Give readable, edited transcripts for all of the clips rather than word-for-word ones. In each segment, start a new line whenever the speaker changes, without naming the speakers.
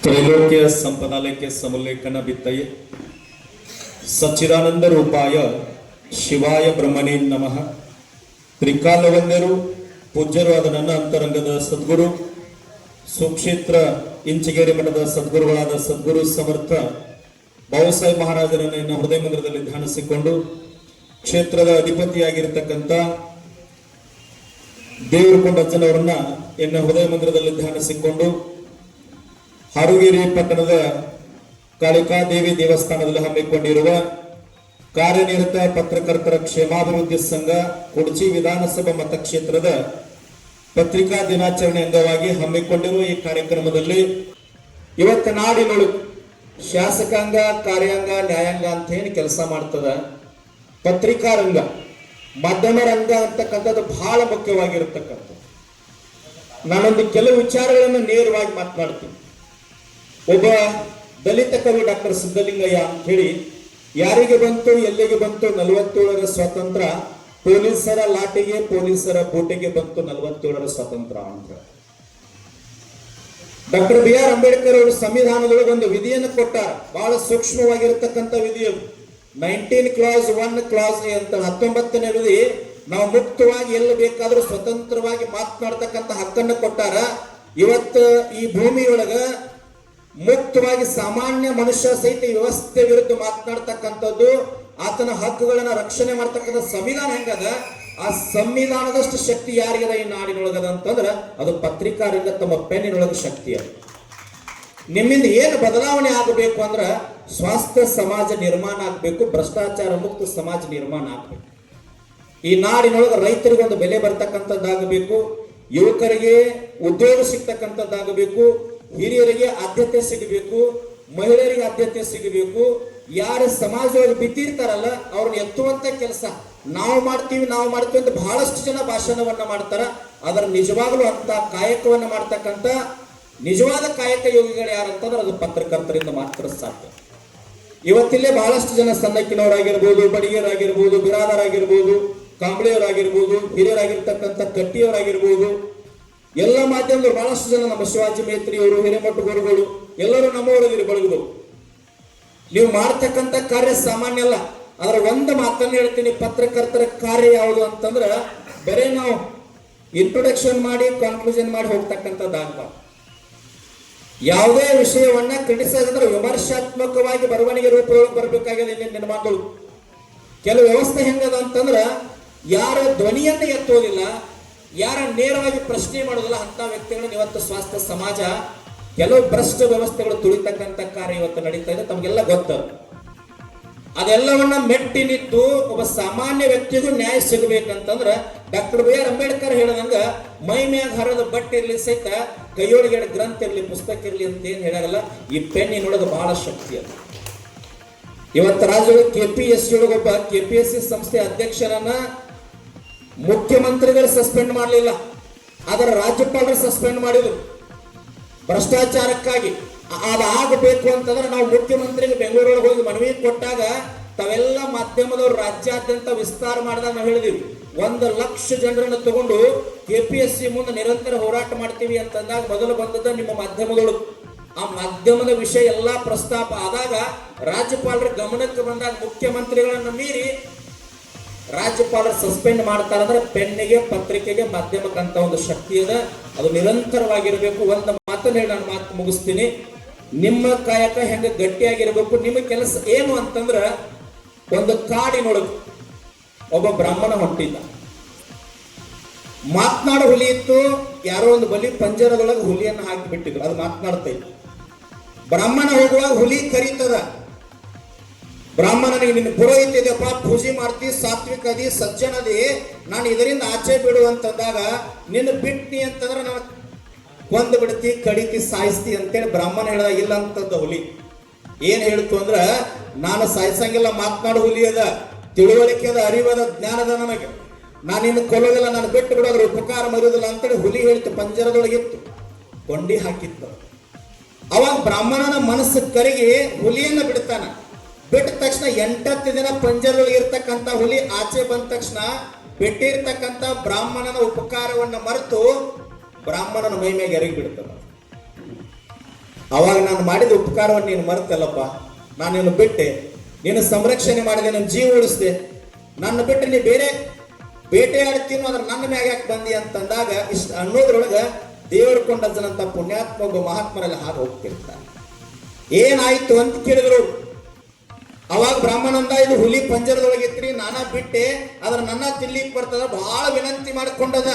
त्रैलोक्य संपदालय समोल्लेखन बित्तये सच्चिदानंद रूपाय शिवाय ब्रह्मणे नमः. त्रिकालवन्यರು ಪೂಜ್ಯರು ಆದ ನನ್ನ ಅಂತರಂಗದ ಸದ್ಗುರು ಸುಕ್ಷೇತ್ರ ಇಂಚಗೇರಿ ಮಠದ ಸದ್ಗುರುಗಳಾದ ಸದ್ಗುರು ಸಮರ್ಥ ಬಾಬಾಸಾಹೇಬ್ ಮಹಾರಾಜರನ್ನು ಎನ್ನ ಹೃದಯ ಮಂದಿರದಲ್ಲಿ ಧ್ಯಾನಿಸಿಕೊಂಡು ಕ್ಷೇತ್ರದ ಅಧಿಪತಿಯಾಗಿರತಕ್ಕಂಥ ದೇವರಕೊಂಡಜ್ಜನವರನ್ನ ಎನ್ನ ಹೃದಯ ಮಂದಿರದಲ್ಲಿ ಧ್ಯಾನಿಸಿಕೊಂಡು ಹಾರುಗೇರಿ ಪಟ್ಟಣದ ಕಾಳಿಕಾದೇವಿ ದೇವಸ್ಥಾನದಲ್ಲಿ ಹಮ್ಮಿಕೊಂಡಿರುವ ಕಾರ್ಯನಿರತ ಪತ್ರಕರ್ತರ ಕ್ಷೇಮಾಭಿವೃದ್ಧಿ ಸಂಘ ಕುಡಚಿ ವಿಧಾನಸಭಾ ಮತಕ್ಷೇತ್ರದ ಪತ್ರಿಕಾ ದಿನಾಚರಣೆ ಅಂಗವಾಗಿ ಹಮ್ಮಿಕೊಂಡಿರುವ ಈ ಕಾರ್ಯಕ್ರಮದಲ್ಲಿ ಇವತ್ತು ನಾಡಿನೊಳಗೆ ಶಾಸಕಾಂಗ ಕಾರ್ಯಾಂಗ ನ್ಯಾಯಾಂಗ ಅಂತ ಏನು ಕೆಲಸ ಮಾಡ್ತದ ಪತ್ರಿಕಾ ರಂಗ ಮಾಧ್ಯಮ ರಂಗ ಅಂತಕ್ಕಂಥದ್ದು ಬಹಳ ಮುಖ್ಯವಾಗಿರತಕ್ಕಂಥದ್ದು. ನಾನೊಂದು ಕೆಲವು ವಿಚಾರಗಳನ್ನು ನೇರವಾಗಿ ಮಾತನಾಡ್ತೀನಿ. ಒಬ್ಬ ದಲಿತ ಕವಿ ಡಾಕ್ಟರ್ ಸಿದ್ದಲಿಂಗಯ್ಯ ಅಂತ ಹೇಳಿ ಯಾರಿಗೆ ಬಂತು ಎಲ್ಲಿಗೆ ಬಂತು 47ರ ಸ್ವಾತಂತ್ರ್ಯ, ಪೊಲೀಸರ ಲಾಟಿಗೆ ಪೊಲೀಸರ ಬೂಟಿಗೆ ಬಂತು 47ರ ಸ್ವಾತಂತ್ರ್ಯ ಅಂತ. ಡಾಕ್ಟರ್ BR ಅಂಬೇಡ್ಕರ್ ಅವರು ಸಂವಿಧಾನದೊಳಗೆ ಒಂದು ವಿಧಿಯನ್ನು ಕೊಟ್ಟಾರ, ಬಹಳ ಸೂಕ್ಷ್ಮವಾಗಿರತಕ್ಕಂಥ ವಿಧಿ. 19 ಕ್ಲಾಸ್ 1 ಕ್ಲಾಸ್ ಅಂತ 19ನೇ ವಿಧಿ, ನಾವು ಮುಕ್ತವಾಗಿ ಎಲ್ಲಿ ಬೇಕಾದ್ರೂ ಸ್ವತಂತ್ರವಾಗಿ ಮಾತನಾಡ್ತಕ್ಕಂಥ ಹಕ್ಕನ್ನು ಕೊಟ್ಟಾರ. ಇವತ್ತು ಈ ಭೂಮಿಯೊಳಗ ಮುಕ್ತವಾಗಿ ಸಾಮಾನ್ಯ ಮನುಷ್ಯ ಸಹಿತ ವ್ಯವಸ್ಥೆ ವಿರುದ್ಧ ಮಾತನಾಡ್ತಕ್ಕಂಥದ್ದು, ಆತನ ಹಕ್ಕುಗಳನ್ನ ರಕ್ಷಣೆ ಮಾಡ್ತಕ್ಕಂಥ ಸಂವಿಧಾನ ಹೆಂಗದ, ಆ ಸಂವಿಧಾನದಷ್ಟು ಶಕ್ತಿ ಯಾರಿಗದ ಈ ನಾಡಿನೊಳಗದ ಅಂತಂದ್ರ ಅದು ಪತ್ರಿಕಾ ರಂಗ ತಮ್ಮ ಪೆನ್ನಿನೊಳಗ ಶಕ್ತಿ ಅದು. ನಿಮ್ಮಿಂದ ಏನು ಬದಲಾವಣೆ ಆಗಬೇಕು ಅಂದ್ರ ಸ್ವಾಸ್ಥ್ಯ ಸಮಾಜ ನಿರ್ಮಾಣ ಆಗ್ಬೇಕು, ಭ್ರಷ್ಟಾಚಾರ ಮುಕ್ತ ಸಮಾಜ ನಿರ್ಮಾಣ ಆಗ್ಬೇಕು. ಈ ನಾಡಿನೊಳಗ ರೈತರಿಗೆ ಒಂದು ಬೆಲೆ ಬರ್ತಕ್ಕಂಥದ್ದಾಗಬೇಕು, ಯುವಕರಿಗೆ ಉದ್ಯೋಗ ಸಿಗ್ತಕ್ಕಂಥದ್ದಾಗಬೇಕು, ಹಿರಿಯರಿಗೆ ಆದ್ಯತೆ ಸಿಗಬೇಕು, ಮಹಿಳೆಯರಿಗೆ ಆದ್ಯತೆ ಸಿಗಬೇಕು. ಯಾರು ಸಮಾಜದೊಳಗೆ ಬಿದ್ದಿರ್ತಾರಲ್ಲ ಅವ್ರನ್ನ ಎತ್ತುವಂತ ಕೆಲಸ ನಾವು ಮಾಡ್ತೀವಿ ಅಂತ ಬಹಳಷ್ಟು ಜನ ಭಾಷಣವನ್ನ ಮಾಡ್ತಾರ. ಅದರ ನಿಜವಾಗ್ಲೂ ಅಂತ ಕಾಯಕವನ್ನ ಮಾಡ್ತಕ್ಕಂಥ ನಿಜವಾದ ಕಾಯಕ ಯೋಗಿಗಳು ಯಾರಂತಂದ್ರೆ ಅದು ಪತ್ರಕರ್ತರಿಂದ ಮಾತ್ರ ಸಾಧ್ಯ. ಇವತ್ತಿಲ್ಲೇ ಬಹಳಷ್ಟು ಜನ ಸಣ್ಣಕ್ಕಿನವರಾಗಿರ್ಬೋದು, ಬಡಿಗೆಯರಾಗಿರ್ಬೋದು, ಬಿರಾದರಾಗಿರ್ಬೋದು, ಕಾಂಬಳಿಯವರಾಗಿರ್ಬೋದು, ಹಿರಿಯರಾಗಿರ್ತಕ್ಕಂಥ ಕಟ್ಟಿಯವರಾಗಿರ್ಬೋದು, ಎಲ್ಲ ಮಾಧ್ಯಮದವರು ಬಹಳಷ್ಟು ಜನ, ನಮ್ಮ ಶಿವಾಜಿ ಮೇತ್ರಿಯವರು, ಹಿರೇಮಠ ಗುರುಗಳು ಎಲ್ಲರೂ ನಮ್ಮವರಿದ್ದೀರಿ ಬಳಗದವರು. ನೀವು ಮಾಡ್ತಕ್ಕಂಥ ಕಾರ್ಯ ಸಾಮಾನ್ಯ ಅಲ್ಲ. ಅದರ ಒಂದು ಮಾತನ್ನು ಹೇಳ್ತೀನಿ, ಪತ್ರಕರ್ತರ ಕಾರ್ಯ ಯಾವುದು ಅಂತಂದ್ರೆ ಬರೇ ನಾವು ಇಂಟ್ರೊಡಕ್ಷನ್ ಮಾಡಿ ಕನ್ಕ್ಲೂಷನ್ ಮಾಡಿ ಹೋಗ್ತಕ್ಕಂಥದ್ದಾಗಬಾರ್ದು. ಯಾವುದೇ ವಿಷಯವನ್ನ ಕ್ರಿಟಿಸೈಸ್ ಅಂದ್ರೆ ವಿಮರ್ಶಾತ್ಮಕವಾಗಿ ಬರವಣಿಗೆ ರೂಪದೊಳಗೆ ಬರಬೇಕಾಗಿದೆ. ಇಂದಿನ ಮಾತುಗಳು ಕೆಲವು ವ್ಯವಸ್ಥೆ ಹೆಂಗದ ಅಂತಂದ್ರ ಯಾರ ಧ್ವನಿಯನ್ನ ಎತ್ತೋದಿಲ್ಲ, ಯಾರ ನೇರವಾಗಿ ಪ್ರಶ್ನೆ ಮಾಡೋದಿಲ್ಲ, ಅಂತ ವ್ಯಕ್ತಿಗಳನ್ನ ಇವತ್ತು ಸ್ವಾಸ್ಥ್ಯ ಸಮಾಜ ಕೆಲವು ಭ್ರಷ್ಟ ವ್ಯವಸ್ಥೆಗಳು ತುಳಿತಕ್ಕಂಥ ಕಾರ್ಯ ಇವತ್ತು ನಡೀತಾ ಇದೆ, ತಮಗೆಲ್ಲ ಗೊತ್ತ. ಅದೆಲ್ಲವನ್ನ ಮೆಟ್ಟಿ ನಿಂತು ಒಬ್ಬ ಸಾಮಾನ್ಯ ವ್ಯಕ್ತಿಗೂ ನ್ಯಾಯ ಸಿಗಬೇಕಂತಂದ್ರ ಡಾಕ್ಟರ್ BR ಅಂಬೇಡ್ಕರ್ ಹೇಳದಂಗ ಮೈ ಮ್ಯಾಗ ಹರದ ಬಟ್ಟೆ ಇರ್ಲಿ ಸಹಿತ ಕೈಯೊಳಗೆ ಗ್ರಂಥ ಇರ್ಲಿ, ಪುಸ್ತಕ ಇರ್ಲಿ ಅಂತ ಏನ್ ಹೇಳಾರಲ್ಲ, ಈ ಪೆನ್ನಿನೊಳಗೆ ಬಹಳ ಶಕ್ತಿ ಅದು. ಇವತ್ತು ರಾಜ್ಯದೊಳಗೆ KPSC ಒಳಗೊಬ್ಬ KPSC ಸಂಸ್ಥೆ ಅಧ್ಯಕ್ಷರನ್ನ ಮುಖ್ಯಮಂತ್ರಿಗಳು ಸಸ್ಪೆಂಡ್ ಮಾಡಲಿಲ್ಲ, ಅದರ ರಾಜ್ಯಪಾಲರು ಸಸ್ಪೆಂಡ್ ಮಾಡಿದ್ರು ಭ್ರಷ್ಟಾಚಾರಕ್ಕಾಗಿ. ಅದಾಗಬೇಕು ಅಂತಂದ್ರೆ ನಾವು ಮುಖ್ಯಮಂತ್ರಿಗೆ ಬೆಂಗಳೂರೊಳಗೆ ಹೋಗಿ ಮನವಿ ಕೊಟ್ಟಾಗ ತಾವೆಲ್ಲ ಮಾಧ್ಯಮದವರು ರಾಜ್ಯಾದ್ಯಂತ ವಿಸ್ತಾರ ಮಾಡಿದಾಗ ನಾವು ಹೇಳಿದೀವಿ 1 ಲಕ್ಷ ಜನರನ್ನು ತಗೊಂಡು KPSC ಮುಂದೆ ನಿರಂತರ ಹೋರಾಟ ಮಾಡ್ತೀವಿ ಅಂತಂದಾಗ ಮೊದಲು ಬಂದದ ನಿಮ್ಮ ಮಾಧ್ಯಮದೊಳಗೆ. ಆ ಮಾಧ್ಯಮದ ವಿಷಯ ಎಲ್ಲಾ ಪ್ರಸ್ತಾಪ ಆದಾಗ ರಾಜ್ಯಪಾಲರ ಗಮನಕ್ಕೆ ಬಂದಾಗ ಮುಖ್ಯಮಂತ್ರಿಗಳನ್ನ ಮೀರಿ ರಾಜ್ಯಪಾಲರು ಸಸ್ಪೆಂಡ್ ಮಾಡ್ತಾರಂದ್ರೆ ಪೆನ್ನಿಗೆ, ಪತ್ರಿಕೆಗೆ, ಮಾಧ್ಯಮಕ್ಕಂತ ಒಂದು ಶಕ್ತಿ ಇದೆ, ಅದು ನಿರಂತರವಾಗಿರಬೇಕು. ಒಂದು ಮಾತನ್ನ ಹೇಳಿ ನಾನು ಮಾತು ಮುಗಿಸ್ತೀನಿ. ನಿಮ್ಮ ಕಾಯಕ ಹೆಂಗ ಗಟ್ಟಿಯಾಗಿರ್ಬೇಕು, ನಿಮ್ಮ ಕೆಲಸ ಏನು ಅಂತಂದ್ರ, ಒಂದು ಕಾಡಿನೊಳಗೆ ಒಬ್ಬ ಬ್ರಾಹ್ಮಣ ಹೊಂಟಿದ್ದ, ಮಾತನಾಡೋ ಹುಲಿ ಇತ್ತು, ಯಾರೋ ಒಂದು ಬಲಿ ಪಂಜರದೊಳಗೆ ಹುಲಿಯನ್ನು ಹಾಕಿ ಬಿಟ್ಟಿದ್ರು, ಅದು ಮಾತನಾಡ್ತಾ ಇತ್ತು. ಬ್ರಾಹ್ಮಣ ಹೋಗುವಾಗ ಹುಲಿ ಕರೀತದ, ಬ್ರಾಹ್ಮಣನಿಗೆ ನಿನ್ನ ಪುರೋಹಿತ ಇದೆಯಪ್ಪ, ಪೂಜೆ ಮಾಡ್ತಿ, ಸಾತ್ವಿಕದಿ, ಸಜ್ಜನದಿ, ನಾನು ಇದರಿಂದ ಆಚೆ ಬಿಡು ಅಂತಂದಾಗ ನಿನ್ನ ಬಿಟ್ಟಿ ಅಂತಂದ್ರೆ ನಾನು ಕೊಂದು ಬಿಡ್ತಿ, ಕಡಿತಿ, ಸಾಯಿಸ್ತಿ ಅಂತೇಳಿ ಬ್ರಾಹ್ಮಣ ಹೇಳ್ದ. ಇಲ್ಲ ಅಂತಂದ ಹುಲಿ ಏನ್ ಹೇಳ್ತು ಅಂದ್ರ, ನಾನು ಸಾಯಿಸಂಗಿಲ್ಲ, ಮಾತನಾಡು ಹುಲಿ ಅದ, ತಿಳುವಳಿಕೆ ಅದ, ಅರಿವದ, ಜ್ಞಾನದ, ನನಗೆ ನಾನು ಇನ್ನು ಕೊಲ್ಲೋದಿಲ್ಲ, ನಾನು ಬಿಟ್ಟು ಬಿಡೋದ್ರ ಉಪಕಾರ ಮರಿಯೋದಿಲ್ಲ ಅಂತೇಳಿ ಹುಲಿ ಹೇಳ್ತು. ಪಂಜರದೊಳಗಿತ್ತು, ಕೊಂಡಿ ಹಾಕಿತ್ತು. ಅವಾಗ ಬ್ರಾಹ್ಮಣನ ಮನಸ್ಸು ಕರಗಿ ಹುಲಿಯನ್ನ ಬಿಡ್ತಾನ. ಬಿಟ್ಟ ತಕ್ಷಣ 8 ದಿನ ಪಂಜರದೊಳಗೆ ಇರ್ತಕ್ಕಂಥ ಹುಲಿ ಆಚೆ ಬಂದ ತಕ್ಷಣ ಬಿಟ್ಟಿರ್ತಕ್ಕಂಥ ಬ್ರಾಹ್ಮಣನ ಉಪಕಾರವನ್ನ ಮರೆತು ಬ್ರಾಹ್ಮಣನ ಮೈ ಮೇಲೆ ಎರಗಿ ಬಿಡ್ತಾನ. ಅವಾಗ ನಾನು ಮಾಡಿದ ಉಪಕಾರವನ್ನು ನೀನು ಮರ್ತಲ್ಲಪ್ಪ, ನಾನು ನಿನ್ನ ಬಿಟ್ಟೆ, ನೀನು ಸಂರಕ್ಷಣೆ ಮಾಡಿದೆ, ನನ್ನ ಜೀವ ಉಳಿಸಿದೆ, ನನ್ನ ಬಿಟ್ಟು ನೀ ಬೇರೆ ಬೇಟೆ ಆಡ್ತೀನೋ ಅದ್ರ ನನ್ನ ಮ್ಯಾಗ ಯಾಕೆ ಬಂದಿ ಅಂತಂದಾಗ ಇಷ್ಟ ಅನ್ನೋದ್ರೊಳಗ ದೇವರು ಕೊಂಡಜ್ಜನಂತ ಪುಣ್ಯಾತ್ಮ ಒಬ್ಬ ಮಹಾತ್ಮರಲ್ಲಿ ಹಾಗೆ ಹೋಗ್ತಿರ್ತಾರೆ. ಏನಾಯ್ತು ಅಂತ ಕೇಳಿದ್ರು. ಅವಾಗ ಬ್ರಾಹ್ಮಣಂದ ಇದು ಹುಲಿ ಪಂಜರದೊಳಗಿತ್ರಿ, ನಾನಾ ಬಿಟ್ಟೆ, ಅದ್ರ ನನ್ನ ತಿನ್ಲಿಕ್ಕೆ ಬರ್ತದ, ಬಹಳ ವಿನಂತಿ ಮಾಡಿಕೊಂಡದ,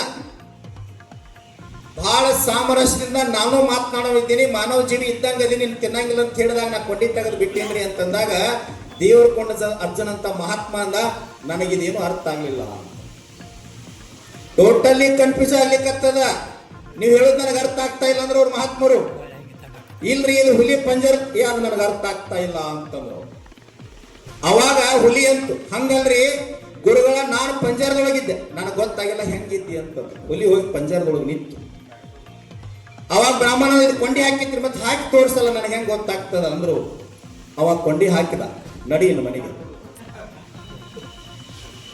ಬಹಳ ಸಾಮರಸ್ಯದಿಂದ ನಾನು ಮಾತನಾಡೋದಿದ್ದೀನಿ, ಮಾನವ ಜೀವಿ ಇದ್ದಂಗ ಅದೀನಿ, ನೀನು ತಿನ್ನಂಗಿಲ್ಲ ಅಂತ ಹೇಳಿದಾಗ ನಾ ಕೊಂಡಿ ತೆಗೆದು ಬಿಟ್ಟೇನ್ರಿ ಅಂತಂದಾಗ ದೇವರು ಕೊಂಡ ಅರ್ಜುನಂತ ಮಹಾತ್ಮ ಅಂದ, ನನಗಿದೇನು ಅರ್ಥ ಆಗ್ಲಿಲ್ಲ, ಟೋಟಲಿ ಕನ್ಫ್ಯೂಸ್ ಆಗ್ಲಿಕ್ಕತ್ತದ, ನೀವು ಹೇಳೋದು ನನಗೆ ಅರ್ಥ ಆಗ್ತಾ ಇಲ್ಲ ಅಂದ್ರೆ ಅವ್ರ ಮಹಾತ್ಮರು, ಇಲ್ರಿ ಇದು ಹುಲಿ ಪಂಜರ ಅದು ನನಗೆ ಅರ್ಥ ಆಗ್ತಾ ಇಲ್ಲ ಅಂತಂದ್ರು. ಅವಾಗ ಹುಲಿ ಅಂತು, ಹಂಗಲ್ರಿ ಗುರುಗಳ ನಾನು ಪಂಜರದೊಳಗಿದ್ದೆ, ನನಗೆ ಗೊತ್ತಾಗಿಲ್ಲ ಹೆಂಗಿದ್ದಿ ಅಂತ. ಹುಲಿ ಹೋಗಿ ಪಂಜರದೊಳಗೆ ನಿಂತು. ಅವಾಗ ಬ್ರಾಹ್ಮಣ ಇದು ಕೊಂಡಿ ಹಾಕಿದ್ರಿ, ಮತ್ತೆ ಹಾಕಿ ತೋರಿಸಲ್ಲ ನನಗೆ ಹೆಂಗೆ ಗೊತ್ತಾಗ್ತದ ಅಂದ್ರು. ಅವಾಗ ಕೊಂಡಿ ಹಾಕಿದ, ನಡೀನು ಮನೆಗೆ.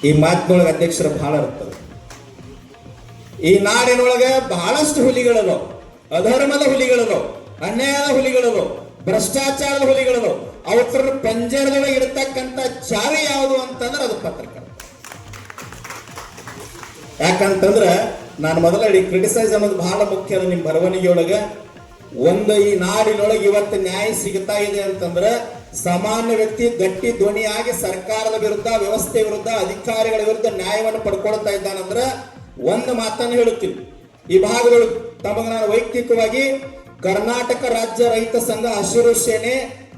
ಈ ಮಾತಿನೊಳಗೆ ಅಧ್ಯಕ್ಷರ ಬಹಳ ಇರ್ತದೆ. ಈ ನಾಡಿನೊಳಗೆ ಬಹಳಷ್ಟು ಹುಲಿಗಳದು, ಅಧರ್ಮದ ಹುಲಿಗಳದು, ಅನ್ಯಾಯದ ಹುಲಿಗಳದು, ಭ್ರಷ್ಟಾಚಾರದ ಹುಲಿಗಳದು. ಅವತ್ರ ಪಂಜರದೊಳಗೆ ಇರತಕ್ಕಂತ ಚಾವಿ ಯಾವುದು ಅಂತಂದ್ರೆ ಅದು ಪತ್ರಕರ್ತ. ಯಾಕಂತಂದ್ರೆ ನಾನು ಮೊದಲೇ ಕ್ರಿಟಿಸೈಸ್ ಅನ್ನೋದು ಬಹಳ ಮುಖ್ಯ ಅದ. ನಿಮ್ಮ ಬರವಣಿಗೆಯೊಳಗೆ ಒಂದು ಈ ನಾಡಿನೊಳಗೆ ಇವತ್ತು ನ್ಯಾಯ ಸಿಗ್ತಾ ಇದೆ ಅಂತಂದ್ರೆ ಸಾಮಾನ್ಯ ವ್ಯಕ್ತಿ ಗಟ್ಟಿ ಧ್ವನಿಯಾಗಿ ಸರ್ಕಾರದ ವಿರುದ್ಧ, ವ್ಯವಸ್ಥೆ ವಿರುದ್ಧ, ಅಧಿಕಾರಿಗಳ ವಿರುದ್ಧ ನ್ಯಾಯವನ್ನು ಪಡ್ಕೊಳ್ತಾ ಇದ್ದಾನಂದ್ರೆ ಒಂದು ಮಾತನ್ನು ಹೇಳುತ್ತೀನಿ. ಈ ಭಾಗದೊಳಗೆ ತಮಗೆ ನಾನು ವೈಯಕ್ತಿಕವಾಗಿ ಕರ್ನಾಟಕ ರಾಜ್ಯ ರೈತ ಸಂಘ ಹಸಿರು ಸೇನೆ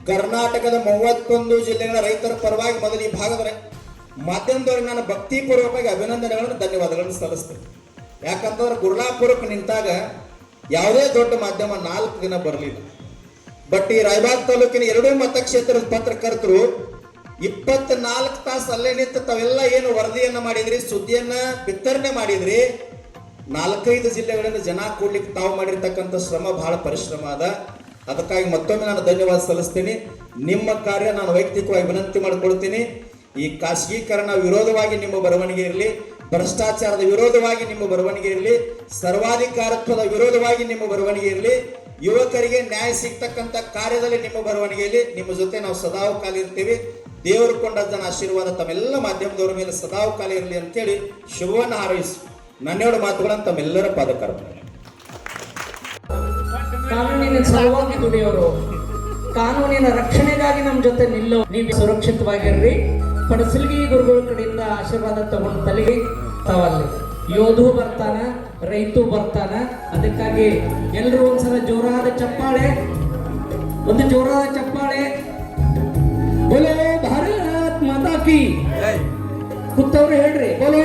ಕರ್ನಾಟಕದ 31 ಜಿಲ್ಲೆಗಳ ರೈತರ ಪರವಾಗಿ ಮೊದಲು ಈ ಭಾಗದ ಮಾಧ್ಯಮದವರಿಗೆ ನಾನು ಭಕ್ತಿಪೂರ್ವಕವಾಗಿ ಅಭಿನಂದನೆಗಳನ್ನು, ಧನ್ಯವಾದಗಳನ್ನು ಸಲ್ಲಿಸ್ತೇನೆ. ಯಾಕಂತಂದ್ರೆ ಗುರುಳಾಪುರಕ್ಕೆ ನಿಂತಾಗ ಯಾವುದೇ ದೊಡ್ಡ ಮಾಧ್ಯಮ 4 ದಿನ ಬರಲಿಲ್ಲ. ಬಟ್ ಈ ರಾಯಬಾಗ್ ತಾಲೂಕಿನ 2 ಮತಕ್ಷೇತ್ರದ ಪತ್ರಕರ್ತರು 24 ತಾಸು ಅಲ್ಲೇ ನಿಂತು ತಾವೆಲ್ಲ ಏನು ವರದಿಯನ್ನ ಮಾಡಿದ್ರಿ, ಸುದ್ದಿಯನ್ನ ಬಿತ್ತರಣೆ ಮಾಡಿದ್ರಿ. 4-5 ಜಿಲ್ಲೆಗಳಿಂದ ಜನ ಕೂಡ್ಲಿಕ್ಕೆ ತಾವು ಮಾಡಿರ್ತಕ್ಕಂಥ ಶ್ರಮ ಬಹಳ ಪರಿಶ್ರಮ ಅದ. ಅದಕ್ಕಾಗಿ ಮತ್ತೊಮ್ಮೆ ನಾನು ಧನ್ಯವಾದ ಸಲ್ಲಿಸ್ತೀನಿ. ನಿಮ್ಮ ಕಾರ್ಯ ನಾನು ವೈಯಕ್ತಿಕವಾಗಿ ವಿನಂತಿ ಮಾಡಿಕೊಳ್ತೀನಿ. ಈ ಖಾಸಗೀಕರಣ ವಿರೋಧವಾಗಿ ನಿಮ್ಮ ಬರವಣಿಗೆ ಇರಲಿ, ಭ್ರಷ್ಟಾಚಾರದ ವಿರೋಧವಾಗಿ ನಿಮ್ಮ ಬರವಣಿಗೆ ಇರಲಿ, ಸರ್ವಾಧಿಕಾರತ್ವದ ವಿರೋಧವಾಗಿ ನಿಮ್ಮ ಬರವಣಿಗೆ ಇರಲಿ, ಯುವಕರಿಗೆ ನ್ಯಾಯ ಸಿಗ್ತಕ್ಕಂಥ ಕಾರ್ಯದಲ್ಲಿ ನಿಮ್ಮ ಬರವಣಿಗೆಯಲ್ಲಿ ನಿಮ್ಮ ಜೊತೆ ನಾವು ಸದಾವಕಾಲ ಇರ್ತೀವಿ. ದೇವರು ಕೊಂಡಜ್ಜನ ಆಶೀರ್ವಾದ ತಮ್ಮೆಲ್ಲ ಮಾಧ್ಯಮದವರ ಮೇಲೆ ಸದಾವಕಾಲ ಇರಲಿ ಅಂತೇಳಿ ಶುಭವನ್ನು ಹಾರೈಸಿ ನನ್ನೆರಡು ಮಾತುಗಳನ್ನು ತಮ್ಮೆಲ್ಲರ ಪಾದಕರ್ಪಣೆ.
ಕಾನೂನಿನ ಸಲುವಾಗಿ ದುಡಿಯೋರು, ಕಾನೂನಿನ ರಕ್ಷಣೆಗಾಗಿ ನಮ್ಮ ಜೊತೆ ನಿಲ್ಲೋ, ನೀವು ಸುರಕ್ಷಿತವಾಗಿರ್ರಿ. ಪಡಸಲ್ಗಿ ಗುರುಗಳ ಕಡೆಯಿಂದ ಆಶೀರ್ವಾದ ತಗೊಂಡು ತಲೆಗೆ ತಾವಲ್ಲಿ ಯೋಧು ಬರ್ತಾನ, ರೈತು ಬರ್ತಾನ. ಅದಕ್ಕಾಗಿ ಎಲ್ಲರೂ ಒಂದ್ಸಲ ಜೋರಾದ ಚಪ್ಪಾಳೆ, ಒಂದು ಜೋರಾದ ಚಪ್ಪಾಳೆ. ಬೋಲೋ ಭಾರತ್ ಮಾತಾ ಕಿ. ಕೂತವ್ರು ಹೇಳ್ರಿ ಬೋಲೋ